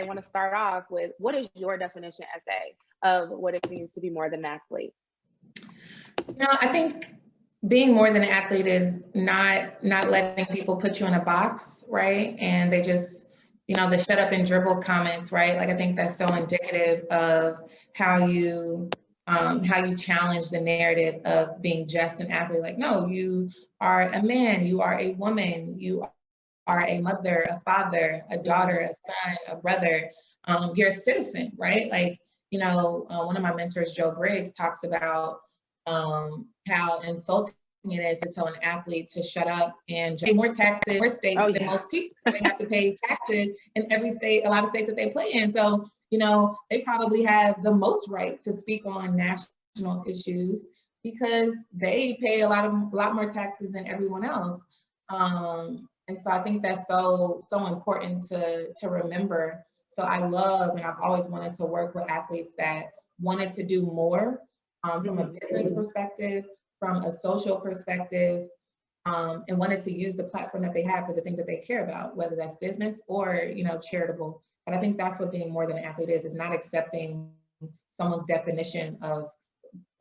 I want to start off with, what is your definition, SA, of what it means to be more than an athlete? I think being more than an athlete is not letting people put you in a box, right? And they just, the shut up and dribble comments, right? Like, I think that's so indicative of how you challenge the narrative of being just an athlete. Like, no, you are a man, you are a woman, you are a mother, a father, a daughter, a son, a brother. You're a citizen, right? Like, one of my mentors, Joe Briggs, talks about how insulting it is to tell an athlete to shut up and pay more taxes, more states than most people. They have to pay taxes in every state, a lot of states that they play in. So, they probably have the most right to speak on national issues because they pay a lot more taxes than everyone else. And so I think that's so important to remember. So I love, and I've always wanted to work with athletes that wanted to do more from a business perspective, from a social perspective, and wanted to use the platform that they have for the things that they care about, whether that's business or, charitable. But I think that's what being more than an athlete is not accepting someone's definition of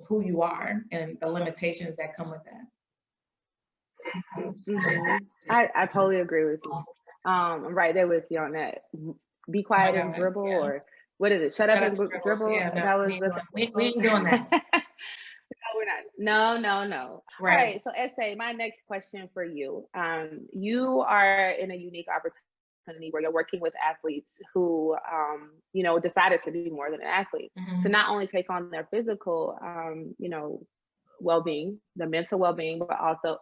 who you are and the limitations that come with that. I totally agree with you. I'm right there with you on that. Be quiet and dribble, or what is it? Shut up and dribble. Yeah, no, we ain't doing that. No, we're not. No. Right. All right. So, SA, my next question for you. You are in a unique opportunity where you're working with athletes who, decided to be more than an athlete, to not only take on their physical, well-being, the mental well-being, but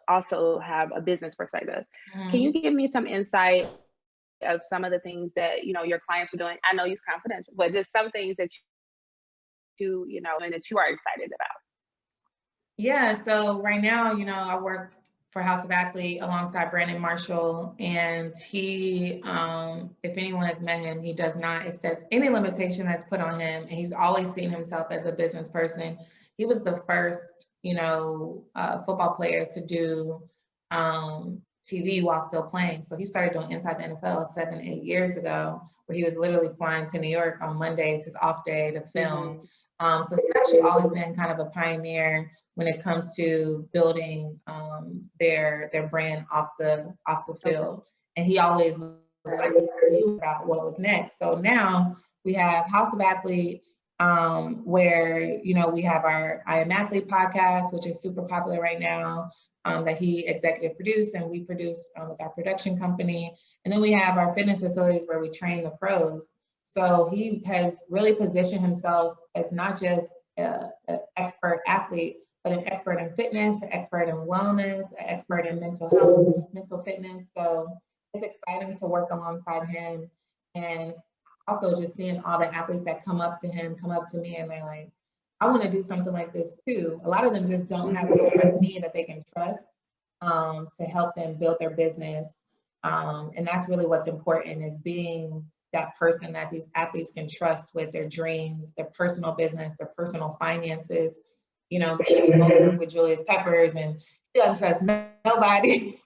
also have a business perspective. Can you give me some insight of some of the things that your clients are doing? I know it's confidential, but just some things that and that you are excited about. Yeah, so right now, I work for House of Athlete alongside Brandon Marshall, and he, if anyone has met him, he does not accept any limitation that's put on him, and he's always seen himself as a business person. He was the first, football player to do TV while still playing. So he started doing Inside the NFL 7-8 years ago, where he was literally flying to New York on Mondays, his off day, to film. So he's actually always been kind of a pioneer when it comes to building their brand off the field. And he always was like about what was next. So now we have House of Athlete, where we have our I Am Athlete podcast, which is super popular right now, that he executive produced and we produce with our production company. And then we have our fitness facilities where we train the pros. So he has really positioned himself as not just an expert athlete, but an expert in fitness, an expert in wellness, an expert in mental health, mental fitness. So it's exciting to work alongside him, and also just seeing all the athletes that come up to me, and they're like, I want to do something like this too. A lot of them just don't have someone like me that they can trust to help them build their business. And that's really what's important, is being that person that these athletes can trust with their dreams, their personal business, their personal finances. Me both with Julius Peppers, and he doesn't trust nobody.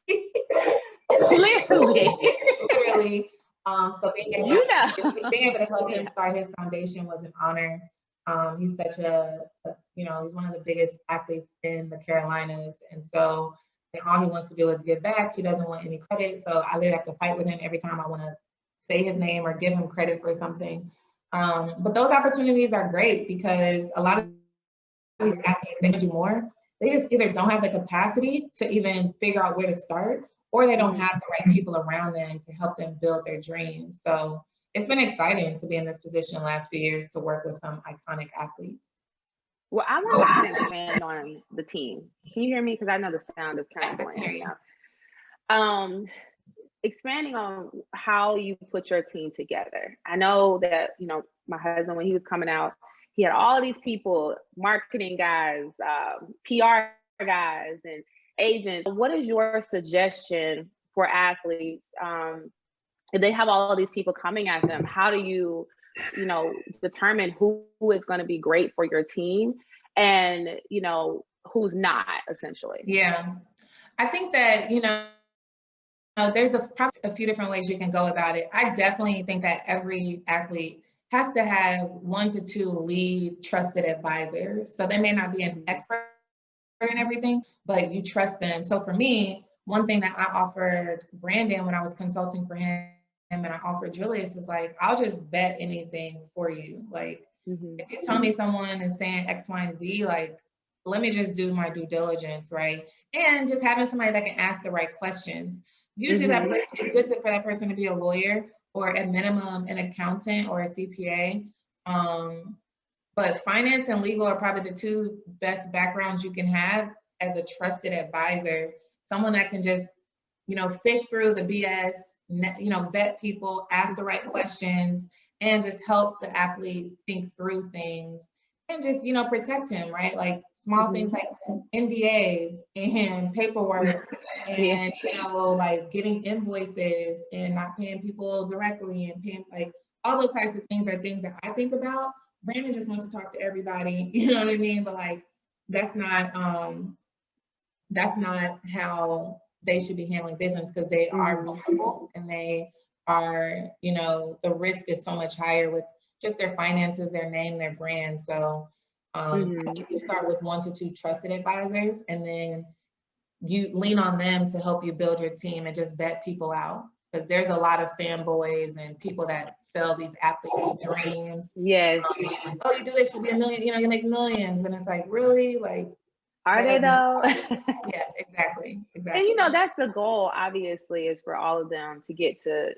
Literally. So being able to help him start his foundation was an honor. He's such he's one of the biggest athletes in the Carolinas. And so all he wants to do is give back. He doesn't want any credit. So I literally have to fight with him every time I want to say his name or give him credit for something. But those opportunities are great because a lot of these athletes, they do more. They just either don't have the capacity to even figure out where to start, or they don't have the right people around them to help them build their dreams. So it's been exciting to be in this position the last few years to work with some iconic athletes. Well, I want to expand on the team. Can you hear me? Because I know the sound is kind of going now. Expanding on how you put your team together. I know that, my husband, when he was coming out, he had all these people, marketing guys, PR guys, and agents. What is your suggestion for athletes? If they have all of these people coming at them, how do you, determine who is going to be great for your team and, who's not, essentially? Yeah. I think that, There's probably a few different ways you can go about it. I definitely think that every athlete has to have 1 to 2 lead trusted advisors. So they may not be an expert in everything, but you trust them. So for me, one thing that I offered Brandon when I was consulting for him and I offered Julius is like, I'll just vet anything for you. Like, if you tell me someone is saying X, Y, and Z, like, let me just do my due diligence, right? And just having somebody that can ask the right questions. Usually that person, it's good for that person to be a lawyer or at minimum an accountant or a CPA. But finance and legal are probably the 2 best backgrounds you can have as a trusted advisor, someone that can just, fish through the BS, vet people, ask the right questions, and just help the athlete think through things and just, protect him, right? Like small things like NDAs and paperwork and, like getting invoices and not paying people directly and paying, like all those types of things are things that I think about. Brandon just wants to talk to everybody, you know what I mean? But like, that's not how they should be handling business, because they are vulnerable and they are, the risk is so much higher with just their finances, their name, their brand. So I think you start with 1 to 2 trusted advisors, and then you lean on them to help you build your team and just vet people out. Because there's a lot of fanboys and people that sell these athletes' dreams. Yes. Oh, you do this, should be $1 million, you make millions. And it's like, really? Like, are they though? Yeah, exactly. And that's the goal, obviously, is for all of them to get to,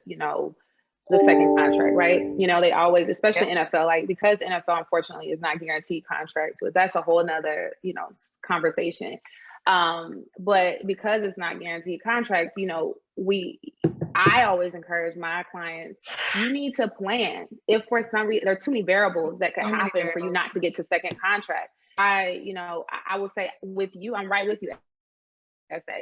the second contract, right? They always, especially NFL, like, because NFL unfortunately is not guaranteed contracts, but that's a whole nother, conversation. But because it's not guaranteed contracts, I always encourage my clients, you need to plan. If for some reason, there are too many variables that could happen for you not to get to second contract. I will say with you, I'm right with you.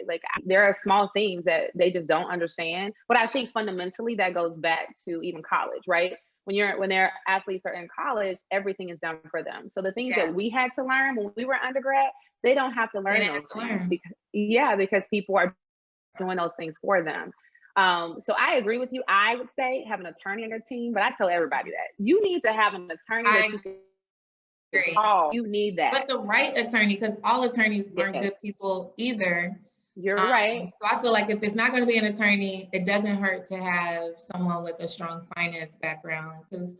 Like, there are small things that they just don't understand. But I think fundamentally that goes back to even college, right? When their athletes are in college, everything is done for them. So the things that we had to learn when we were undergrad, they don't have to learn those things because people are doing those things for them. So I agree with you. I would say have an attorney on your team, but I tell everybody that you need to have an attorney that you can. You need that. But the right attorney, because all attorneys aren't good people either. You're right. So I feel like if it's not going to be an attorney, it doesn't hurt to have someone with a strong finance background, because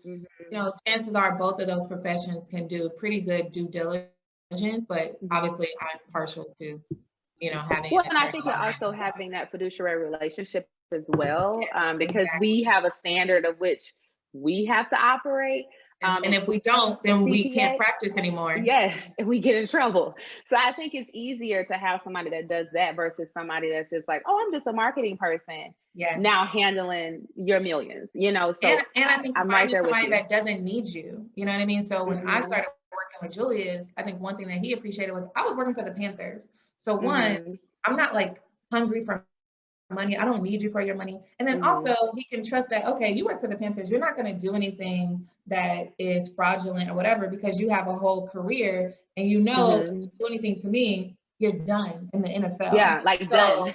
chances are both of those professions can do pretty good due diligence. But obviously, I'm partial to having. Well, and I think you're also having that fiduciary relationship as well, because we have a standard of which we have to operate. And if we don't, then we can't practice anymore. Yes, and we get in trouble. So I think it's easier to have somebody that does that versus somebody that's just like, oh, I'm just a marketing person. Now handling your millions, So and I think I'm right there somebody that doesn't need you. You know what I mean? So when I started working with Julius, I think one thing that he appreciated was I was working for the Panthers. So one, I'm not like hungry for money. I don't need you for your money. And then also he can trust that, okay, you work for the Panthers. You're not going to do anything that is fraudulent or whatever, because you have a whole career and if you do anything to me, you're done in the NFL. Yeah, like done.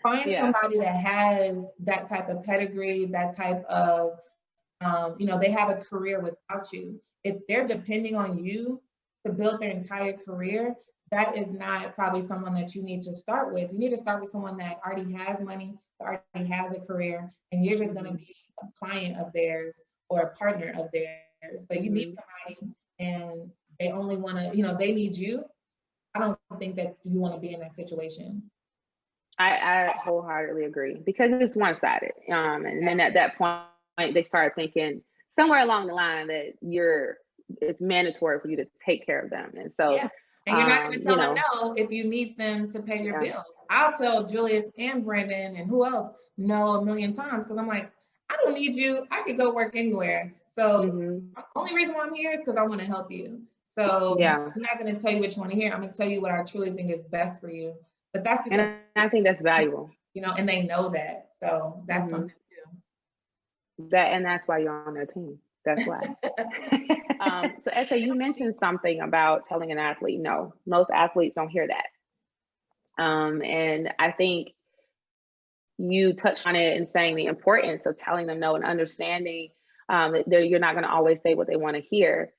Find somebody that has that type of pedigree, that type of, they have a career without you. If they're depending on you to build their entire career, that is not probably someone that you need to start with. You need to start with someone that already has money, that already has a career, and you're just going to be a client of theirs or a partner of theirs. But you meet somebody and they only want to, they need you. I don't think that you want to be in that situation. I wholeheartedly agree, because it's one-sided. And then at that point, they start thinking somewhere along the line that it's mandatory for you to take care of them. And so, and you're not going to tell them no if you need them to pay your bills. I'll tell Julius and Brandon and who else no a million times, because I'm like, I don't need you. I could go work anywhere. So the only reason why I'm here is because I want to help you. So I'm not going to tell you what you want to hear. I'm going to tell you what I truly think is best for you. But that's because, and I think that's valuable. And they know that. So that's something to do. That's why you're on their team. That's why. So Essa, you mentioned something about telling an athlete no. Most athletes don't hear that. And I think, you touched on it and saying the importance of telling them no and understanding that you're not going to always say what they want to hear.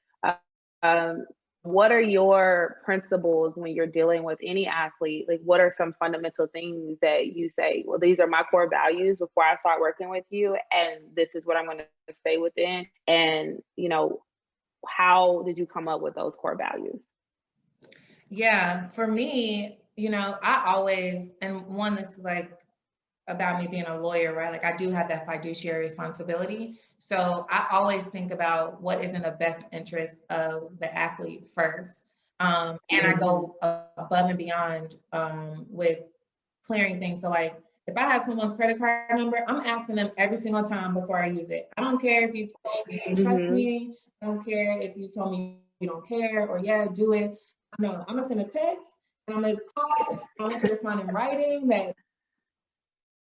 What are your principles when you're dealing with any athlete? Like, what are some fundamental things that you say, well, these are my core values before I start working with you, and this is what I'm going to stay within? And, you know, how did you come up with those core values? Yeah, for me, you know, I always, and one that's like about me being a lawyer, right? Like I do have that fiduciary responsibility. So I always think about what is in the best interest of the athlete first. And I go above and beyond with clearing things. So like if I have someone's credit card number, I'm asking them every single time before I use it. I don't care if you told me you trust me. I don't care if you told me you don't care or yeah, do it. No, I'm gonna send a text and I'm gonna call. I'm gonna respond in writing that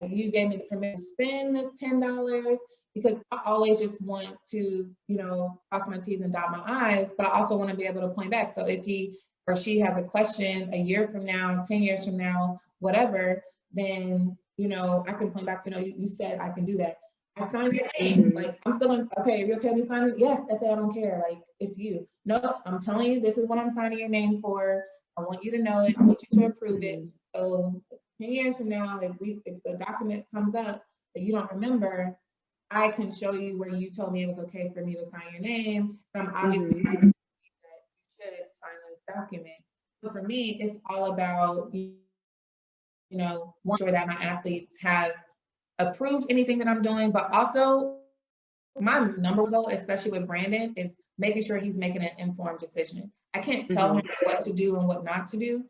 you gave me the permission to spend this $10, because I always just want to, you know, cross my T's and dot my I's, but I also want to be able to point back. So if he or she has a question a year from now, 10 years from now, whatever, then, you know, I can point back to, no, you said I can do that. I signed your name. Like, I'm still going to, okay, if you're okay with signing, yes, I say I don't care. Like, it's you. No, I'm telling you, this is what I'm signing your name for. I want you to know it. I want you to approve it. So 10 years from now, if the document comes up that you don't remember, I can show you where you told me it was okay for me to sign your name. And I'm obviously that you should sign this document. So for me, it's all about, you know, making sure that my athletes have approved anything that I'm doing, but also my number goal, especially with Brandon, is making sure he's making an informed decision. I can't tell him what to do and what not to do.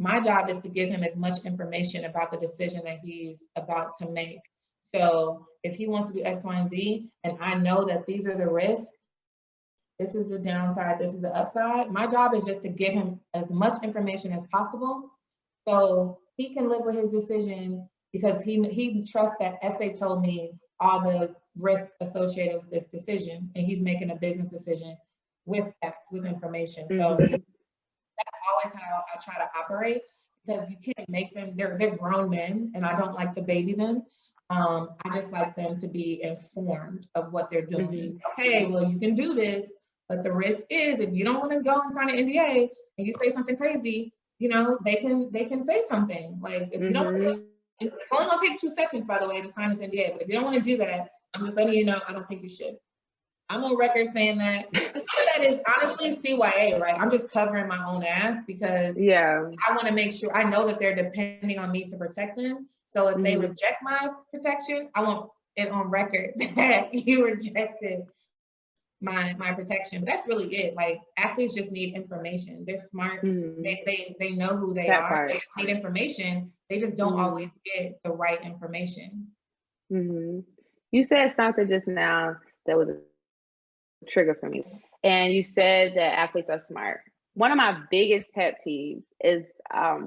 My job is to give him as much information about the decision that he's about to make. So if he wants to do X, Y, and Z, and I know that these are the risks, this is the downside, this is the upside, my job is just to give him as much information as possible so he can live with his decision, because he trusts that SA told me all the risks associated with this decision, and he's making a business decision with facts, with information. So that's always how I try to operate, because you can't make them, they're grown men, and I don't like to baby them. I just like them to be informed of what they're doing. Okay, well, you can do this, but the risk is if you don't want to go and sign an NDA and you say something crazy, you know, they can say something. Like if you don't, it's only gonna take 2 seconds, by the way, to sign this NDA. But if you don't want to do that, I'm just letting you know, I don't think you should. I'm on record saying that. That is honestly CYA, right? I'm just covering my own ass, because I want to make sure, I know that they're depending on me to protect them. So if they reject my protection, I want it on record that you rejected my protection. But that's really it. Like, athletes just need information. They're smart. They know who they are. They just need information. They just don't always get the right information. You said something just now that was a trigger for me. And you said that athletes are smart. One of my biggest pet peeves is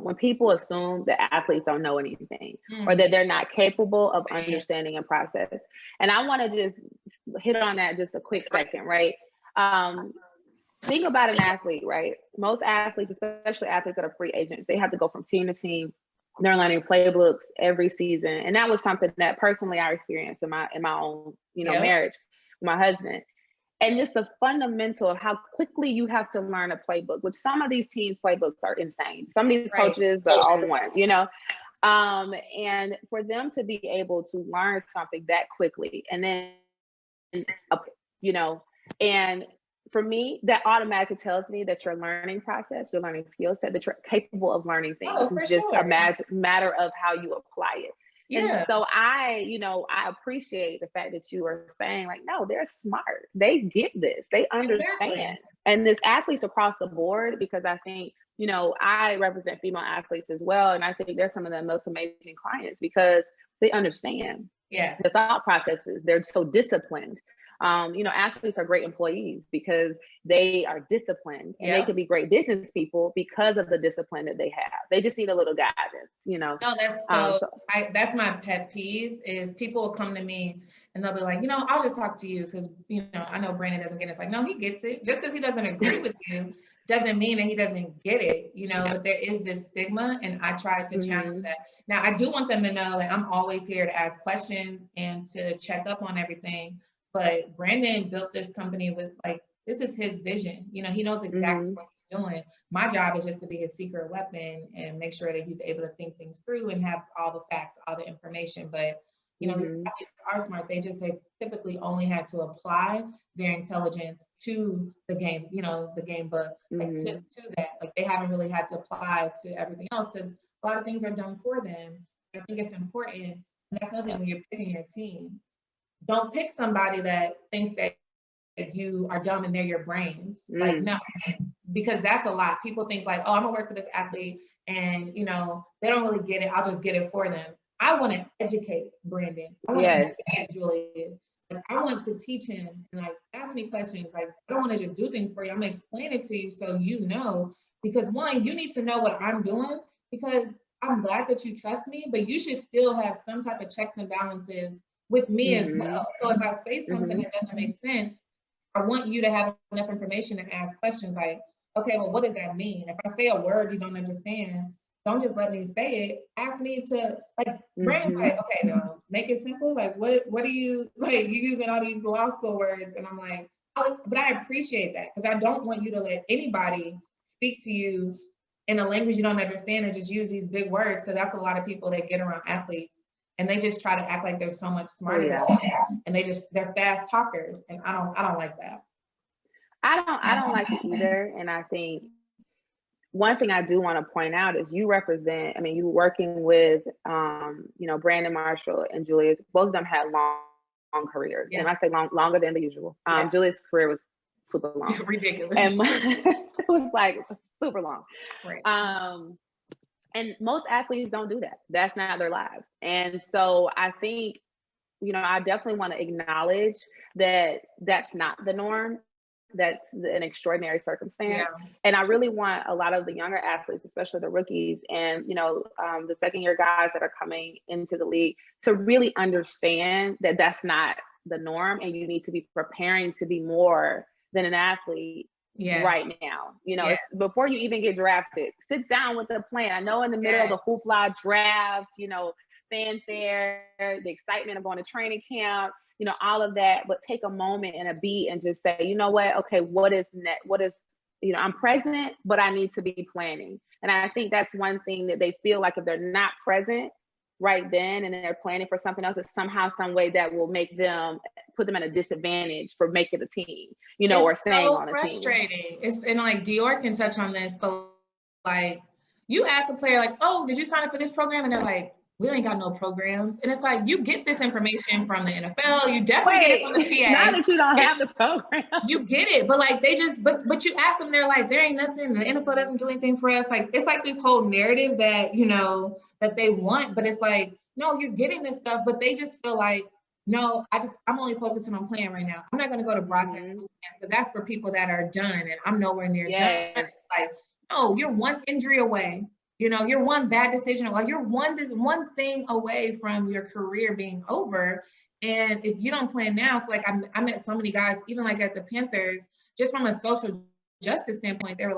when people assume that athletes don't know anything or that they're not capable of understanding a process. And I want to just hit on that just a quick second, right? Think about an athlete, right? Most athletes, especially athletes that are free agents, they have to go from team to team. They're learning playbooks every season. And that was something that personally I experienced in my own, marriage with my husband. And just the fundamental of how quickly you have to learn a playbook, which some of these teams' playbooks are insane. Some of these coaches are all one, and for them to be able to learn something that quickly and then, and for me, that automatically tells me that your learning process, your learning skill set, that you're capable of learning things. It's just a matter of how you apply it. And so I appreciate the fact that you are saying, like, no, they're smart. They get this. They understand. And there's athletes across the board, because I think, I represent female athletes as well. And I think they're some of the most amazing clients because they understand the thought processes. They're so disciplined. Athletes are great employees because they are disciplined, and they can be great business people because of the discipline that they have. They just need a little guidance, No, that's that's my pet peeve is people will come to me and they'll be like, I'll just talk to you because, I know Brandon doesn't get it. It's like, no, he gets it. Just because he doesn't agree with you doesn't mean that he doesn't get it, but there is this stigma, and I try to challenge that. Now, I do want them to know that I'm always here to ask questions and to check up on everything. But Brandon built this company with this is his vision. He knows exactly what he's doing. My job is just to be his secret weapon and make sure that he's able to think things through and have all the facts, all the information. But these athletes are smart. They just have typically only had to apply their intelligence to the game, the game book, to that. They haven't really had to apply to everything else because a lot of things are done for them. I think it's important. And that's another thing when you're picking your team. Don't pick somebody that thinks that you are dumb and they're your brains. No, because that's a lot. People think oh, I'm gonna work for this athlete and they don't really get it. I'll just get it for them. I want to educate Brandon. I want to educate Julius. I want to teach him and ask me questions. I don't want to just do things for you. I'm gonna explain it to you so because one, you need to know what I'm doing because I'm glad that you trust me, but you should still have some type of checks and balances with me as well. So if I say something that doesn't make sense, I want you to have enough information to ask questions okay, well, what does that mean? If I say a word you don't understand, don't just let me say it. Ask me to Brandon's okay, no, make it simple. What do you you using all these law school words? And I'm but I appreciate that because I don't want you to let anybody speak to you in a language you don't understand and just use these big words because that's a lot of people that get around athletes and they just try to act like they're so much smarter than them, and they're fast talkers, and I don't like that. I don't like it either, and I think one thing I do want to point out is you represent, you working with, Brandon Marshall and Julius, both of them had long careers. And I say longer than the usual. Julius' career was super long. Ridiculous. And it was super long. Right. And most athletes don't do that. That's not their lives. And so I think, I definitely want to acknowledge that that's not the norm. That's an extraordinary circumstance. And I really want a lot of the younger athletes, especially the rookies and, the second year guys that are coming into the league to really understand that that's not the norm. And you need to be preparing to be more than an athlete right now. Before you even get drafted, sit down with the plan. I know in the middle of the hoopla draft, fanfare, the excitement of going to training camp, all of that, but take a moment and a beat and just say, you know what? Okay, what is next? What is, I'm present, but I need to be planning. And I think that's one thing that they feel like if they're not present right then and they're planning for something else, it's somehow, some way that will make them, put them at a disadvantage for making a team, or staying on a team. It's so frustrating. And Dior can touch on this, but you ask a player oh, did you sign up for this program? And they're like, we ain't got no programs. And it's you get this information from the NFL. You definitely get it from the PA. Now that you don't have the program. You get it. But they just, but you ask them, they're there ain't nothing. The NFL doesn't do anything for us. It's this whole narrative that, that they want. But it's no, you're getting this stuff. But they just feel no, I'm only focusing on playing right now. I'm not going to go to broadcast boot camp because that's for people that are done. And I'm nowhere near done. No, you're one injury away. You're one bad decision, you're one thing away from your career being over. And if you don't plan now, so I met so many guys, even at the Panthers, just from a social justice standpoint, they were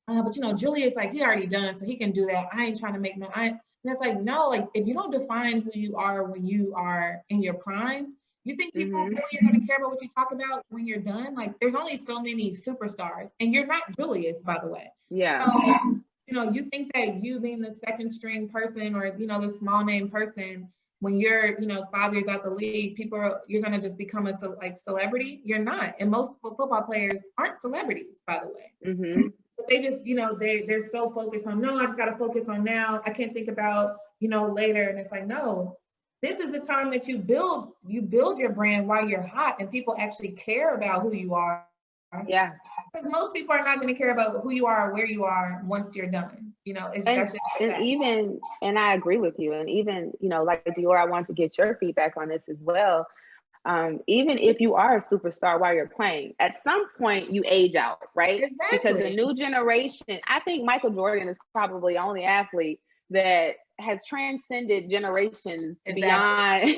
but Julius, he already done, so he can do that. I ain't trying to make no, and it's no, if you don't define who you are when you are in your prime, you think people really are going to care about what you talk about when you're done? There's only so many superstars, and you're not Julius, by the way. Yeah. So, you think that you being the second string person or, the small name person, when you're, 5 years out the league, you're going to just become a celebrity. You're not. And most football players aren't celebrities, by the way. But they just, they're so focused on, no, I just got to focus on now. I can't think about, later. And it's no, this is the time that you build your brand while you're hot and people actually care about who you are. Yeah. Because most people are not going to care about who you are or where you are once you're done. And I agree with you. And even, Dior, I want to get your feedback on this as well. Even if you are a superstar while you're playing, at some point you age out, right? Exactly. Because the new generation, I think Michael Jordan is probably the only athlete that has transcended generations beyond,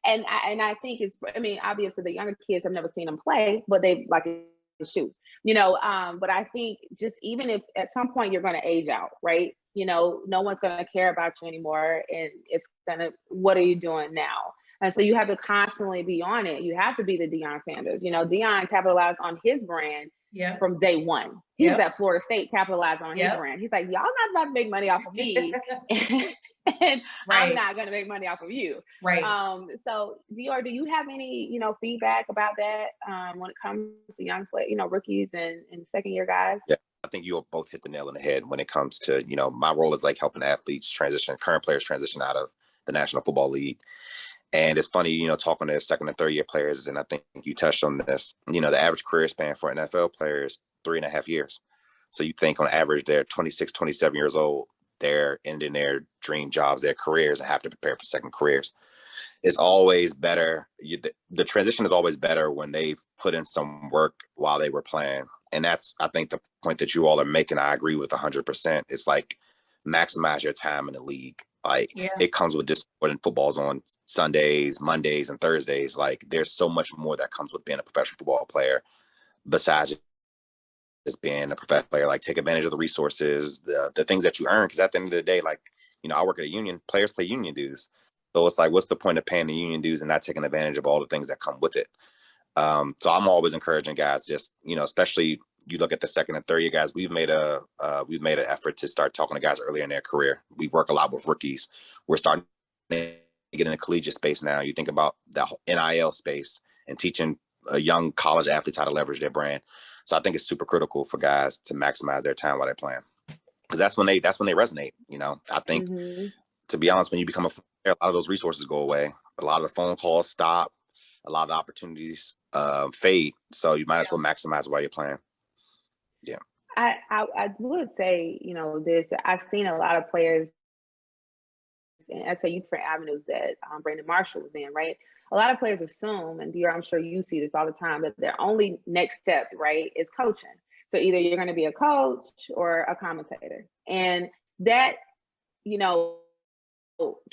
I think it's, I mean, obviously the younger kids have never seen him play, but they like his shoes, but I think just even if at some point you're going to age out, right? No one's going to care about you anymore. And it's what are you doing now? And so you have to constantly be on it. You have to be the Deion Sanders. Deion capitalized on his brand from day one. He was at Florida State, capitalized on his brand. He's like, y'all not about to make money off of me. And I'm not going to make money off of you. Right. So Dior, do you have any, feedback about that when it comes to young rookies and second year guys? Yeah, I think you both hit the nail on the head when it comes to, my role is like helping athletes current players transition out of the National Football League. And it's funny, talking to second and third year players, and I think you touched on this, the average career span for an NFL player is 3.5 years. So you think on average, they're 26, 27 years old. They're ending their dream jobs, their careers, and have to prepare for second careers. It's always better. The transition is always better when they've put in some work while they were playing. And that's, I think, the point that you all are making. I agree with 100%. It's like maximize your time in the league. Like it comes with just putting footballs on Sundays, Mondays, and Thursdays. Like there's so much more that comes with being a professional football player besides just being a professional player. Like take advantage of the resources, the things that you earn. Because at the end of the day, like, I work at a union, players pay union dues. So it's like, what's the point of paying the union dues and not taking advantage of all the things that come with it? So I'm always encouraging guys, just, especially you look at the second and third year guys, we've made an effort to start talking to guys earlier in their career. We work a lot with rookies. We're starting to get in the collegiate space now. You think about the NIL space and teaching young college athletes how to leverage their brand. So I think it's super critical for guys to maximize their time while they're playing, because that's when they resonate. I think, to be honest, when you become a player, a lot of those resources go away. A lot of the phone calls stop. A lot of the opportunities fade. So you might as well maximize while you're playing. Yeah. I would say, this, I've seen a lot of players in SAU different avenues that Brandon Marshall was in, right? A lot of players assume, and Dior, I'm sure you see this all the time, that their only next step, right, is coaching. So either you're going to be a coach or a commentator. And that,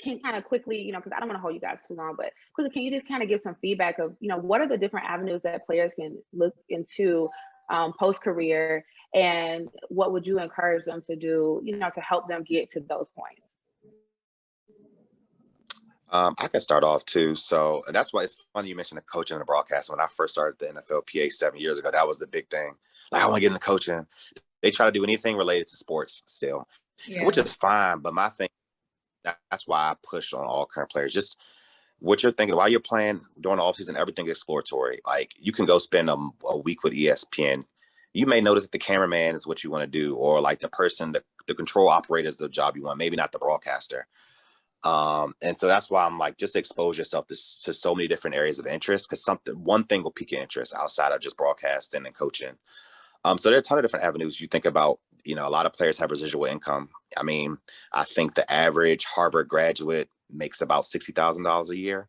can kind of quickly, because I don't want to hold you guys too long, but quickly, can you just kind of give some feedback of, what are the different avenues that players can look into post-career, and what would you encourage them to do, to help them get to those points? I can start off too. So that's why it's funny you mentioned the coaching and the broadcast. When I first started the NFLPA 7 years ago, that was the big thing. Like, I want to get into coaching. They try to do anything related to sports still, which is fine. But my thing, that's why I push on all current players. Just what you're thinking while you're playing during the offseason, everything's exploratory. Like you can go spend a week with ESPN. You may notice that the cameraman is what you want to do, or like the person, the control operator is the job you want, maybe not the broadcaster. And so that's why I'm like, just expose yourself to so many different areas of interest, because one thing will pique your interest outside of just broadcasting and coaching. So there are a ton of different avenues. You think about, a lot of players have residual income. I mean, I think the average Harvard graduate makes about $60,000 a year.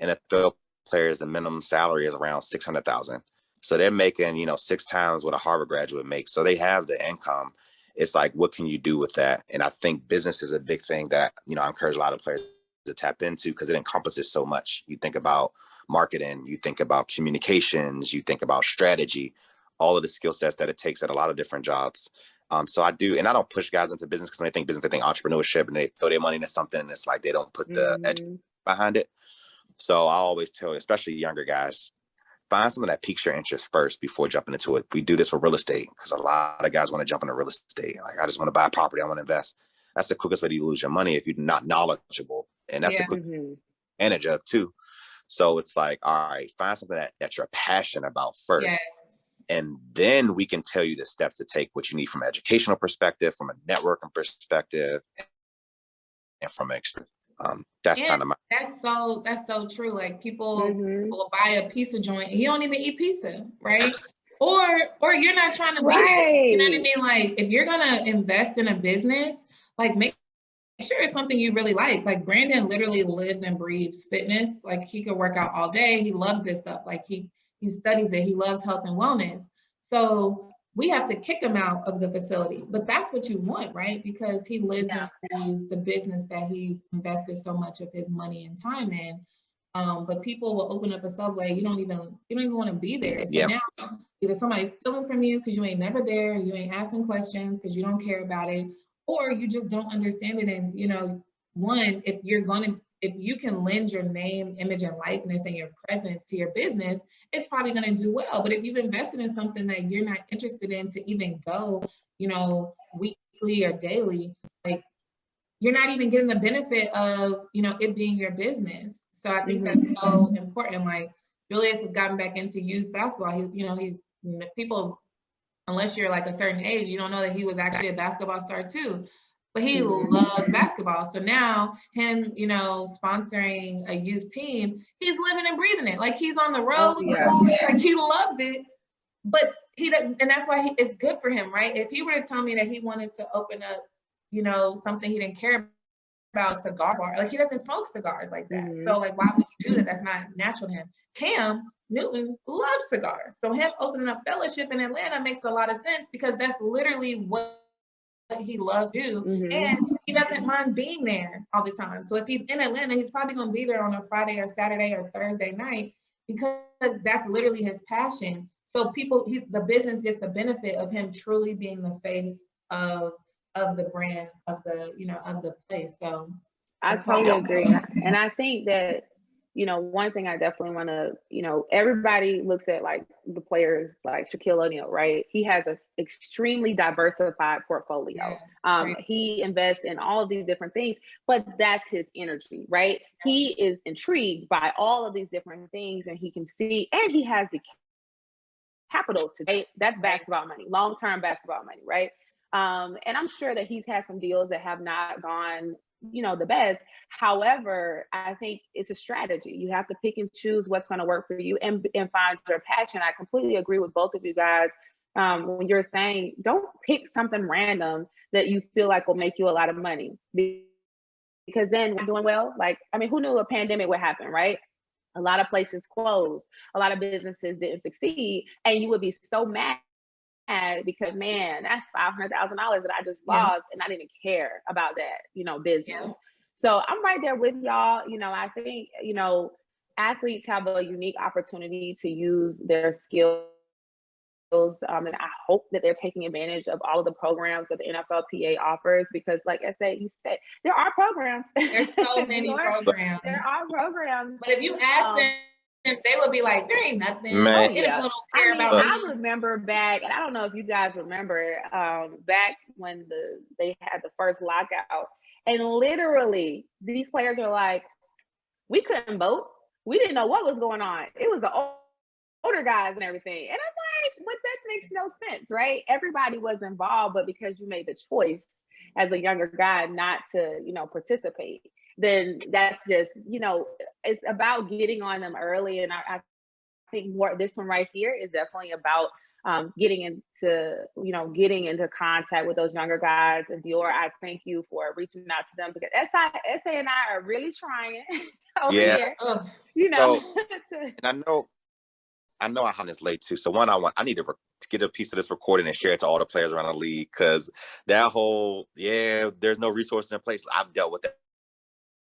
NFL players, the minimum salary is around $600,000. So they're making, 6 times what a Harvard graduate makes. So they have the income. It's like, what can you do with that? And I think business is a big thing that, I encourage a lot of players to tap into, because it encompasses so much. You think about marketing, you think about communications, you think about strategy, all of the skill sets that it takes at a lot of different jobs. So I do, and I don't push guys into business because when they think business, they think entrepreneurship, and they throw their money into something. And it's like, they don't put the edge behind it. So I always tell, especially younger guys, find something that piques your interest first before jumping into it. We do this with real estate because a lot of guys want to jump into real estate. Like, I just want to buy a property, I want to invest. That's the quickest way to lose your money if you're not knowledgeable. And that's the quick advantage of too. So it's like, all right, find something that you're passionate about first. Yes. And then we can tell you the steps to take, what you need from an educational perspective, from a networking perspective, and from an experience. That's kind of my. That's so true. Like people will buy a pizza joint and you don't even eat pizza, right? or you're not trying to be there. You know what I mean? Like, if you're gonna invest in a business, like make sure it's something you really like. Like Brandon literally lives and breathes fitness. Like he could work out all day. He loves this stuff. Like he studies it. He loves health and wellness. So we have to kick him out of the facility, but that's what you want, right? Because he lives and breathes the business that he's invested so much of his money and time in. But people will open up a Subway. You don't even want to be there. So Yeah. now either somebody's stealing from you because you ain't never there, you ain't asking questions because you don't care about it, or you just don't understand it. And one, if you can lend your name, image, and likeness and your presence to your business, it's probably going to do well. But if you've invested in something that you're not interested in to even go, weekly or daily, like you're not even getting the benefit of, it being your business. So I think that's so important. Like Julius has gotten back into youth basketball. He's people, unless you're like a certain age, you don't know that he was actually a basketball star too. But he loves basketball. So now him, sponsoring a youth team, he's living and breathing it. Like he's on the road. Oh, yeah. Like he loves it. But he doesn't, and that's why it's good for him, right? If he were to tell me that he wanted to open up, something he didn't care about, cigar bar, like he doesn't smoke cigars like that. So like, why would you do that? That's not natural to him. Cam Newton loves cigars. So him opening up Fellowship in Atlanta makes a lot of sense because that's literally what he loves to do. And he doesn't mind being there all the time. So if he's in Atlanta, he's probably going to be there on a Friday or Saturday or Thursday night because that's literally his passion. So the business gets the benefit of him truly being the face of the brand, of the place. So I totally agree. And I think that, one thing I definitely want to, everybody looks at like the players like Shaquille O'Neal, right? He has an extremely diversified portfolio. Right. He invests in all of these different things, but that's his energy, right? He is intrigued by all of these different things and he can see, and he has the capital today. That's basketball money, long-term basketball money, right? And I'm sure that he's had some deals that have not gone, the best. However, I think it's a strategy. You have to pick and choose what's going to work for you and find your passion. I completely agree with both of you guys. When you're saying, don't pick something random that you feel like will make you a lot of money, because then we're doing well. Like, who knew a pandemic would happen, right? A lot of places closed, a lot of businesses didn't succeed, and you would be so mad because, man, that's $500,000 that I just lost, and I didn't care about that, business. Yeah. So I'm right there with y'all. I think, athletes have a unique opportunity to use their skills. And I hope that they're taking advantage of all of the programs that the NFLPA offers, because like I said, there are programs. There's so many programs. There are programs. But if you ask them, they would be like, there ain't nothing. Man. I remember back, and I don't know if you guys remember, back when they had the first lockout, and literally these players are like, we couldn't vote. We didn't know what was going on. It was the older guys and everything. And I'm like, but that makes no sense, right? Everybody was involved, but because you made the choice as a younger guy not to, participate, then that's just, it's about getting on them early. And I think this one right here is definitely about getting into contact with those younger guys. And Dior, I thank you for reaching out to them, because SA and I are really trying over here, and I know I have this late too. So I need to get a piece of this recording and share it to all the players around the league, because that whole, there's no resources in place. I've dealt with that.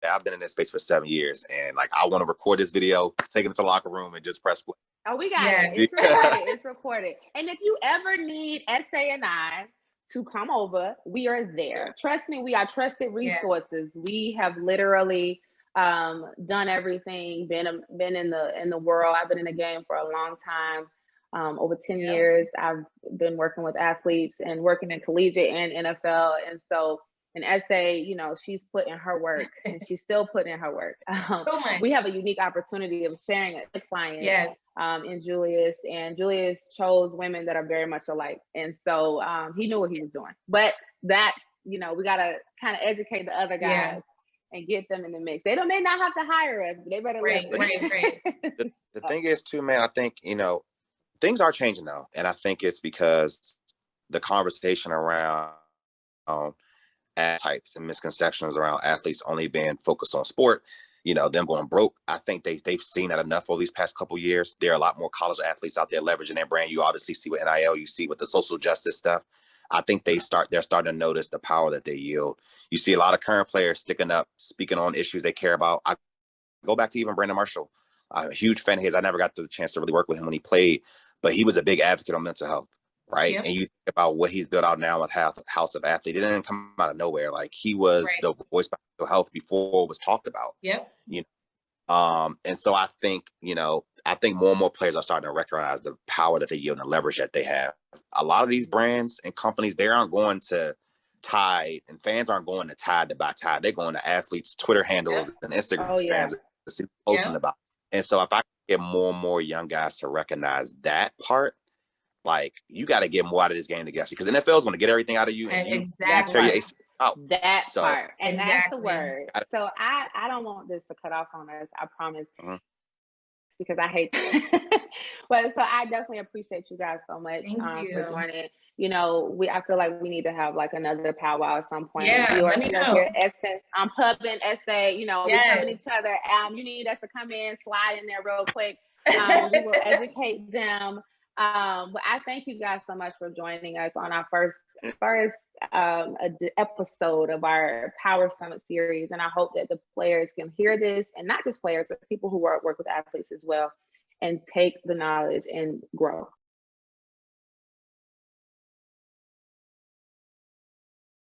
I've been in this space for 7 years, and like, I want to record this video, take it to the locker room, and just press play. Oh, we got it. It's recorded. It's recorded. And if you ever need SA and I to come over, we are there. Yeah. Trust me, we are trusted resources. Yeah. We have literally done everything, been in the world. I've been in the game for a long time, over 10 years. I've been working with athletes and working in collegiate and NFL. And so, and SA, she's put in her work, and she's still putting in her work. We have a unique opportunity of sharing a client in Julius, and Julius chose women that are very much alike. And so he knew what he was doing. But that's, we got to kind of educate the other guys and get them in the mix. They may not have to hire us, but they better right. The thing is too, man, I think, things are changing now. And I think it's because the conversation around types and misconceptions around athletes only being focused on sport, them going broke. I think they've seen that enough over these past couple of years. There are a lot more college athletes out there leveraging their brand. You obviously see with NIL, you see with the social justice stuff. I think they're starting to notice the power that they yield. You see a lot of current players sticking up, speaking on issues they care about. I go back to even Brandon Marshall. I'm a huge fan of his. I never got the chance to really work with him when he played, but he was a big advocate on mental health, right? Yep. And you think about what he's built out now with House of Athlete. It didn't come out of nowhere. Like, he was the voice of mental health before it was talked about. Yep. And so I think more and more players are starting to recognize the power that they yield and the leverage that they have. A lot of these brands and companies, they aren't going to Tide, and fans aren't going to Tide to buy Tide. They're going to athletes' Twitter handles and Instagrams to see posting about. And so if I get more and more young guys to recognize that part, like, you got to get more out of this game to get you, because the NFL is going to get everything out of you, and you tear your ACL out. That part, and that's the Exactly. word. So I don't want this to cut off on us. I promise, because I hate. But so I definitely appreciate you guys so much for joining. You know, I feel like we need to have like another powwow at some point. Yeah, let me know. I'm pubbing essay. You know, Yes. we're pubbing each other. You need us to come in, slide in there real quick. We will educate them. But I thank you guys so much for joining us on our first episode of our Power Summit series. And I hope that the players can hear this, and not just players, but people who work with athletes as well, and take the knowledge and grow.